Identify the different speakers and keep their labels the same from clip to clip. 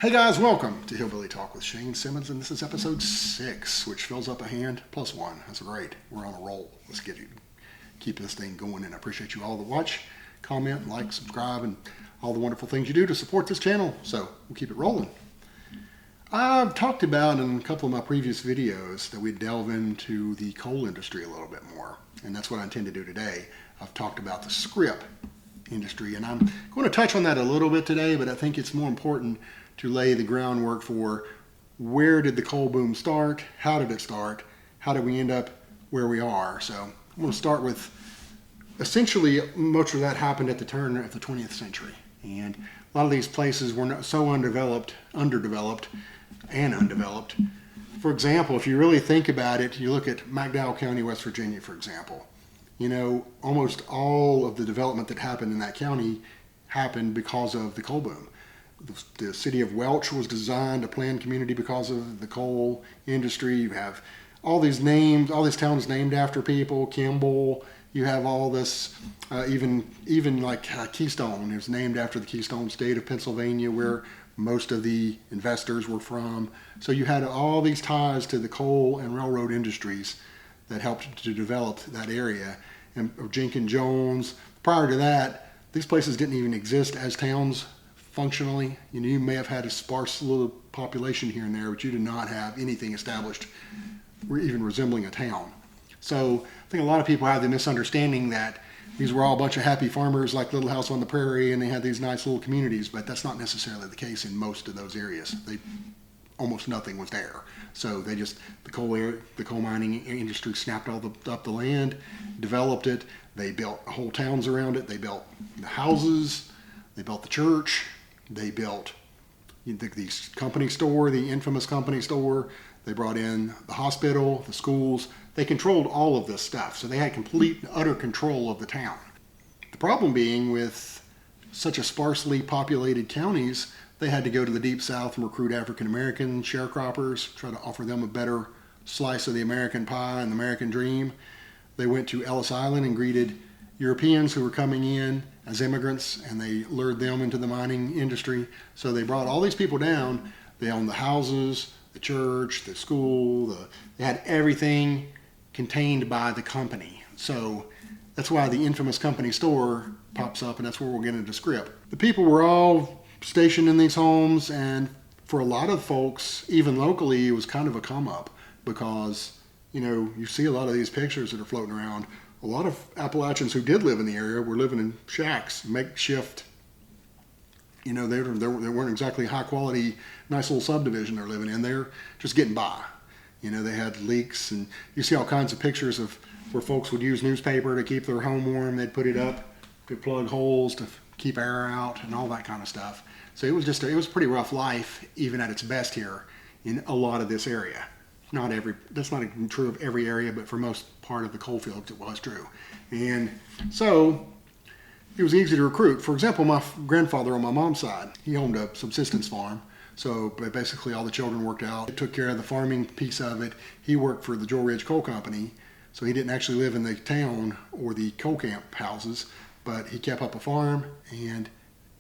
Speaker 1: Hey guys, welcome to Hillbilly Talk with Shane Simmons, and this is episode 6, which fills up a hand plus 1. That's great. We're on a roll. Let's keep this thing going, and I appreciate you all that watch, comment, like, subscribe, and all the wonderful things you do to support this channel. So we'll keep it rolling. I've talked about in a couple of my previous videos that we delve into the coal industry a little bit more, and that's what I intend to do today. I've talked about the scrip industry, and I'm going to touch on that a little bit today, but I think it's more important to lay the groundwork for where did the coal boom start, how did it start, how did we end up where we are. So I'm going to start with essentially much of that happened at the turn of the 20th century. And a lot of these places were not so underdeveloped. For example, if you really think about it, you look at McDowell County, West Virginia, for example. You know, almost all of the development that happened in that county happened because of the coal boom. The city of Welch was designed, a planned community, because of the coal industry. You have all these names, all these towns named after people, Kimball. You have all this, even like Keystone is named after the Keystone State of Pennsylvania, where most of the investors were from. So you had all these ties to the coal and railroad industries that helped to develop that area. And Jenkins Jones, prior to that, these places didn't even exist as towns functionally. You know, you may have had a sparse little population here and there, but you did not have anything established even resembling a town. So I think a lot of people have the misunderstanding that these were all a bunch of happy farmers like Little House on the Prairie and they had these nice little communities, but that's not necessarily the case in most of those areas. Almost nothing was there. So the coal mining industry snapped up the land, developed it. They built whole towns around it. They built the houses. They built the church. They built the company store, the infamous company store. They brought in the hospital, the schools. They controlled all of this stuff. So they had complete and utter control of the town. The problem being with such a sparsely populated counties, they had to go to the Deep South and recruit African American sharecroppers, try to offer them a better slice of the American pie and the American dream. They went to Ellis Island and greeted Europeans who were coming in as immigrants, and they lured them into the mining industry. So they brought all these people down. They owned the houses, the church, the school. They had everything contained by the company. So that's why the infamous company store pops up, and that's where we'll get into scrip. The people were all stationed in these homes, and for a lot of folks, even locally, it was kind of a come up because, you know, you see a lot of these pictures that are floating around. A lot of Appalachians who did live in the area were living in shacks, makeshift. You know, they weren't exactly high quality, nice little subdivision they're living in. They're just getting by. You know, they had leaks, and you see all kinds of pictures of where folks would use newspaper to keep their home warm. They'd put it up to plug holes to keep air out and all that kind of stuff. So it was a pretty rough life, even at its best here in a lot of this area. That's not true of every area, but for most part of the coal fields, it was true. And so it was easy to recruit. For example, my grandfather on my mom's side, he owned a subsistence farm. So basically all the children worked out. He took care of the farming piece of it. He worked for the Joe Ridge Coal Company. So he didn't actually live in the town or the coal camp houses, but he kept up a farm, and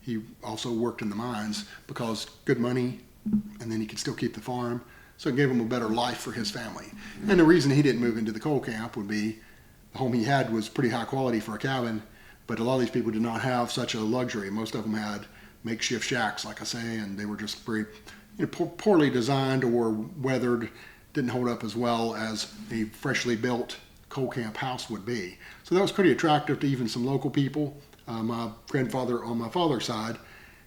Speaker 1: he also worked in the mines because good money, and then he could still keep the farm. So it gave him a better life for his family. And the reason he didn't move into the coal camp would be the home he had was pretty high quality for a cabin, but a lot of these people did not have such a luxury. Most of them had makeshift shacks, like I say, and they were just very poorly designed or weathered, didn't hold up as well as a freshly built coal camp house would be. So that was pretty attractive to even some local people. My grandfather on my father's side,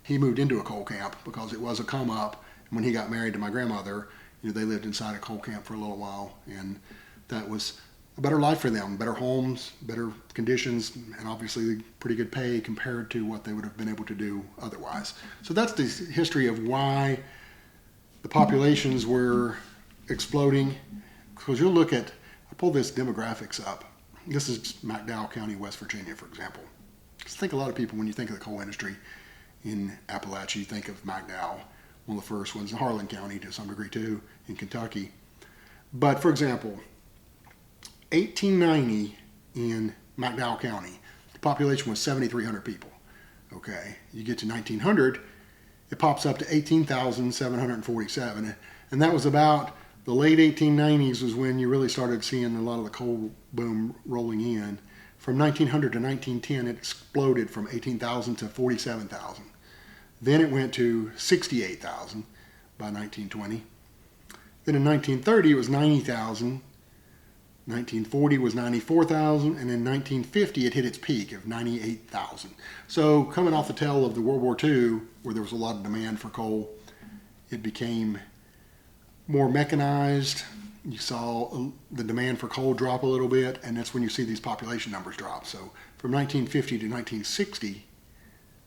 Speaker 1: he moved into a coal camp because it was a come up. And when he got married to my grandmother, you know, they lived inside a coal camp for a little while, and that was a better life for them, better homes, better conditions, and obviously pretty good pay compared to what they would have been able to do otherwise. So that's the history of why the populations were exploding. Because you'll look at, I pulled this demographics up. This is McDowell County, West Virginia, for example. Because I think a lot of people, when you think of the coal industry in Appalachia, you think of McDowell. One of the first ones in Harlan County to some degree too, in Kentucky. But for example, 1890 in McDowell County, the population was 7,300 people. Okay, you get to 1900, it pops up to 18,747. And that was about the late 1890s was when you really started seeing a lot of the coal boom rolling in. From 1900 to 1910, it exploded from 18,000 to 47,000. Then it went to 68,000 by 1920. Then in 1930, it was 90,000. 1940 was 94,000, and in 1950 it hit its peak of 98,000. So coming off the tail of the World War II, where there was a lot of demand for coal, it became more mechanized. You saw the demand for coal drop a little bit, and that's when you see these population numbers drop. So from 1950 to 1960,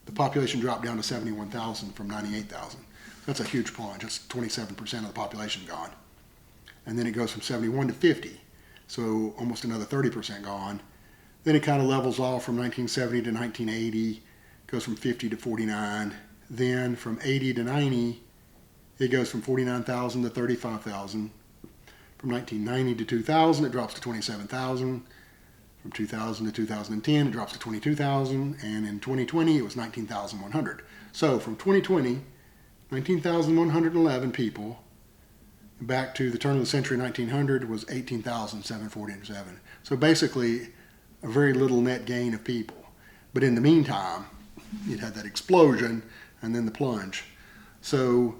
Speaker 1: the population dropped down to 71,000 from 98,000. That's a huge plunge. That's 27% of the population gone. And then it goes from 71 to 50. So almost another 30% gone. Then it kind of levels off from 1970 to 1980, goes from 50 to 49. Then from 80 to 90, it goes from 49,000 to 35,000. From 1990 to 2000, it drops to 27,000. From 2000 to 2010, it drops to 22,000. And in 2020, it was 19,100. So from 2020, 19,111 people, back to the turn of the century, 1900, was 18,747. So basically, a very little net gain of people. But in the meantime, it had that explosion and then the plunge. So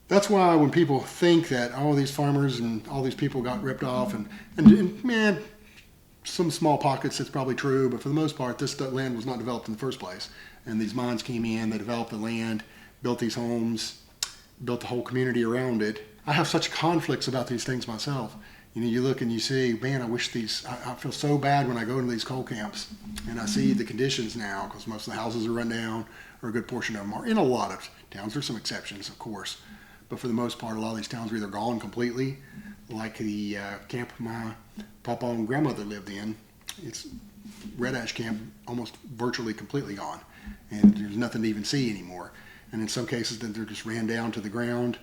Speaker 1: that's why when people think that, oh, these farmers and all these people got ripped off, and man, some small pockets, it's probably true, but for the most part, this land was not developed in the first place. And these mines came in, they developed the land, built these homes, built the whole community around it. I have such conflicts about these things myself. You know, you look and you see, man, I feel so bad when I go to these coal camps and I see the conditions now, because most of the houses are run down, or a good portion of them are. In a lot of towns, there's some exceptions, of course, but for the most part, a lot of these towns are either gone completely, like the camp my papa and grandmother lived in. It's Red Ash Camp, almost virtually completely gone, and there's nothing to even see anymore. And in some cases, they're just ran down to the ground.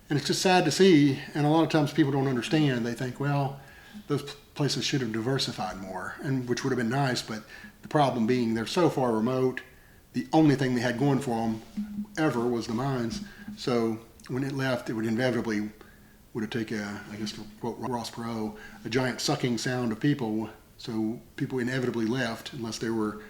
Speaker 1: And it's just sad to see, and a lot of times people don't understand. They think, well, those places should have diversified more, and which would have been nice, but the problem being they're so far remote, the only thing they had going for them ever was the mines. So when it left, it would inevitably would have taken, I guess to quote Ross Perot, a giant sucking sound of people. So people inevitably left unless they were,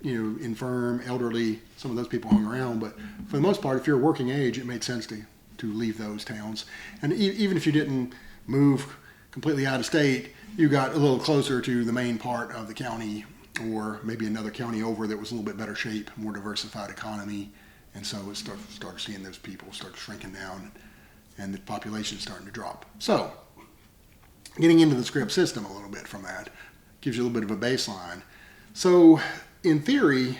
Speaker 1: infirm, elderly. Some of those people hung around, but for the most part, if you're a working age, it made sense to leave those towns. And even if you didn't move completely out of state, you got a little closer to the main part of the county, or maybe another county over that was a little bit better shape, more diversified economy. And so it started seeing those people start shrinking down and the population starting to drop. So getting into the script system a little bit from that gives you a little bit of a baseline. So in theory,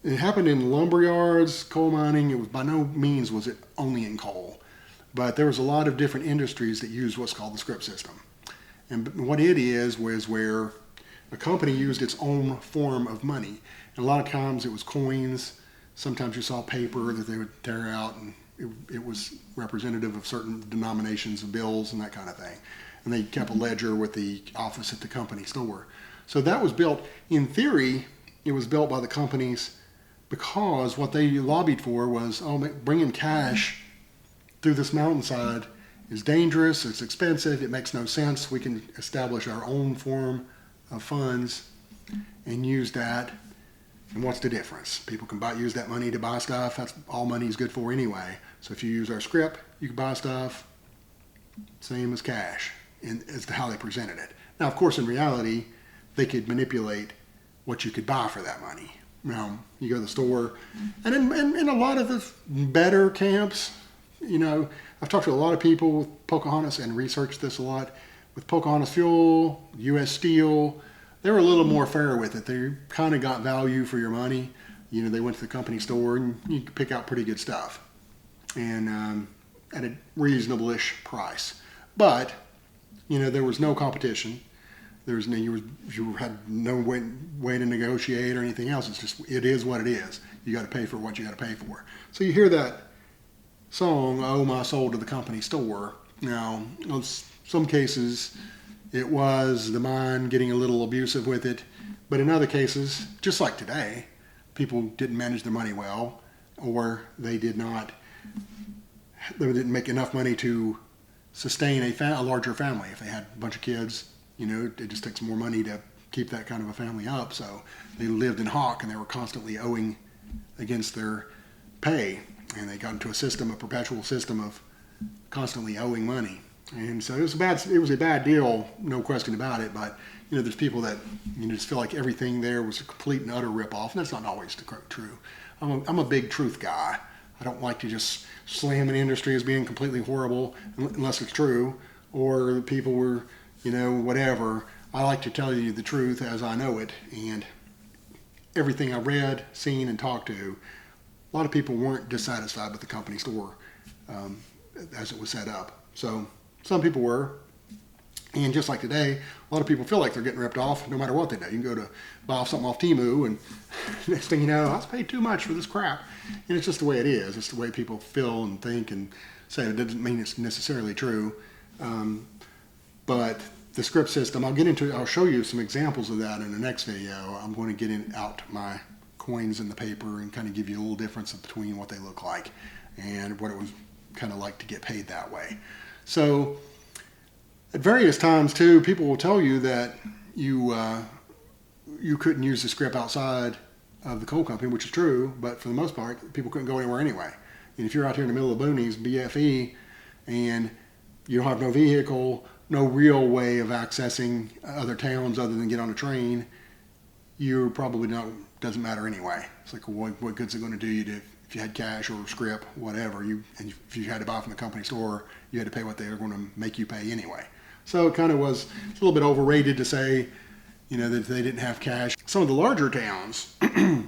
Speaker 1: it happened in lumber yards, coal mining. It was by no means was it only in coal, but there was a lot of different industries that used what's called the script system. And what it is was where a company used its own form of money. And a lot of times it was coins. Sometimes you saw paper that they would tear out, and it was representative of certain denominations of bills and that kind of thing. And they kept a ledger with the office at the company store. So that was built, in theory, it was built by the companies because what they lobbied for was, bringing cash through this mountainside is dangerous, it's expensive, it makes no sense. We can establish our own form of funds and use that. And what's the difference? People can use that money to buy stuff. That's all money is good for anyway. So if you use our script, you can buy stuff, same as cash, as to how they presented it. Now, of course, in reality, they could manipulate what you could buy for that money. Now, you go to the store, and in a lot of the better camps, I've talked to a lot of people with Pocahontas and researched this a lot. With Pocahontas Fuel, U.S. Steel, they were a little more fair with it. They kind of got value for your money. They went to the company store, and you could pick out pretty good stuff, and at a reasonable-ish price. But, there was no competition. You had no way to negotiate or anything else. It's just, it is what it is. You got to pay for what you got to pay for. So you hear that song, "Oh, my soul to the company store." Now, in some cases, it was the mine getting a little abusive with it. But in other cases, just like today, people didn't manage their money well. or they didn't make enough money to sustain a larger family. If they had a bunch of kids, it just takes more money to keep that kind of a family up. So they lived in hock, and they were constantly owing against their pay, and they got into a perpetual system of constantly owing money. And so it was a bad deal, no question about it. But there's people that just feel like everything there was a complete and utter ripoff, and that's not always true. I'm a big truth guy. I don't like to just slam an industry as being completely horrible unless it's true, or people were, whatever. I like to tell you the truth as I know it, and everything I read, seen, and talked to, a lot of people weren't dissatisfied with the company store as it was set up. So some people were. And just like today, a lot of people feel like they're getting ripped off no matter what they do. You can go to buy something off Temu, and next thing you know, I was paid too much for this crap. And it's just the way it is. It's the way people feel and think and say. It doesn't mean it's necessarily true. But the script system, I'll show you some examples of that in the next video. I'm going to get out my coins in the paper and kind of give you a little difference between what they look like and what it was kind of like to get paid that way. So at various times too, people will tell you that you couldn't use the script outside of the coal company, which is true, but for the most part, people couldn't go anywhere anyway. And if you're out here in the middle of the boonies, BFE, and you don't have no vehicle, no real way of accessing other towns other than get on a train, you probably doesn't matter anyway. It's like, what good's it going to do you if you had cash or script, whatever, and if you had to buy from the company store, you had to pay what they were going to make you pay anyway. So it kind of was a little bit overrated to say, that they didn't have cash. Some of the larger towns, I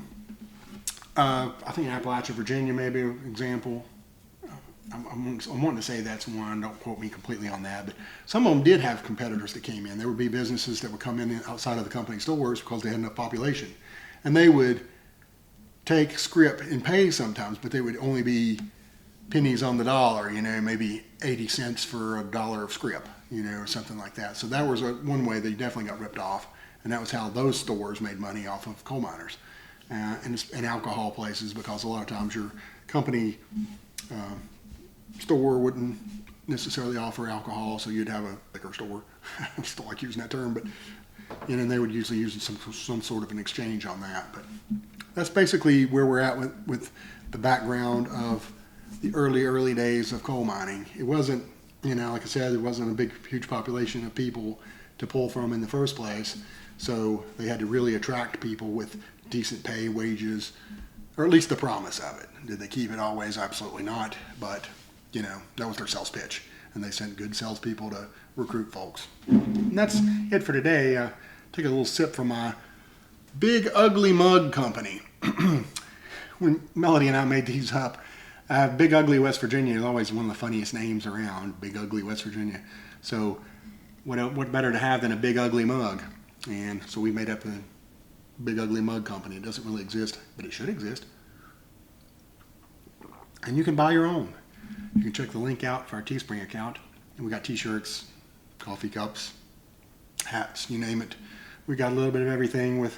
Speaker 1: think Appalachia, Virginia may be an example. I'm wanting to say that's one. Don't quote me completely on that. But some of them did have competitors that came in. There would be businesses that would come in outside of the company stores because they had enough population. And they would take script and pay sometimes, but they would only be pennies on the dollar, maybe 80 cents for a dollar of script, or something like that. So that was one way they definitely got ripped off. And that was how those stores made money off of coal miners and alcohol places, because a lot of times your company store wouldn't necessarily offer alcohol, so you'd have a liquor store. I still like using that term, but and they would usually use some sort of an exchange on that. But that's basically where we're at with the background of the early days of coal mining. It wasn't, like I said, there wasn't a huge population of people to pull from in the first place. So they had to really attract people with decent pay, wages, or at least the promise of it. Did they keep it always? Absolutely not. But, that was their sales pitch. And they sent good salespeople to recruit folks. And that's it for today. Take a little sip from my Big Ugly Mug Company. When Melody and I made these up, Big Ugly West Virginia is always one of the funniest names around, Big Ugly West Virginia. So what better to have than a big ugly mug? And so we made up a Big Ugly Mug Company. It doesn't really exist, but it should exist. And you can buy your own. You can check the link out for our Teespring account. And we got t-shirts, coffee cups, hats, you name it. We got a little bit of everything with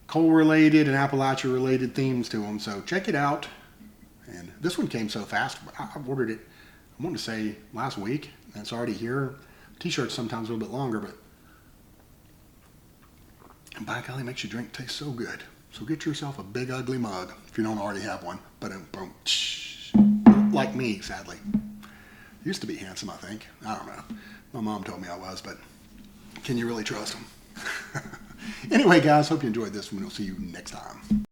Speaker 1: coal-related and Appalachia-related themes to them. So check it out. And this one came so fast. I ordered it, I want to say, last week. And it's already here. T-shirts sometimes a little bit longer, but and by golly, makes your drink taste so good. So get yourself a Big Ugly Mug if you don't already have one. But like me, sadly. Used to be handsome, I think. I don't know. My mom told me I was, but can you really trust them? Anyway, guys, hope you enjoyed this one. We'll see you next time.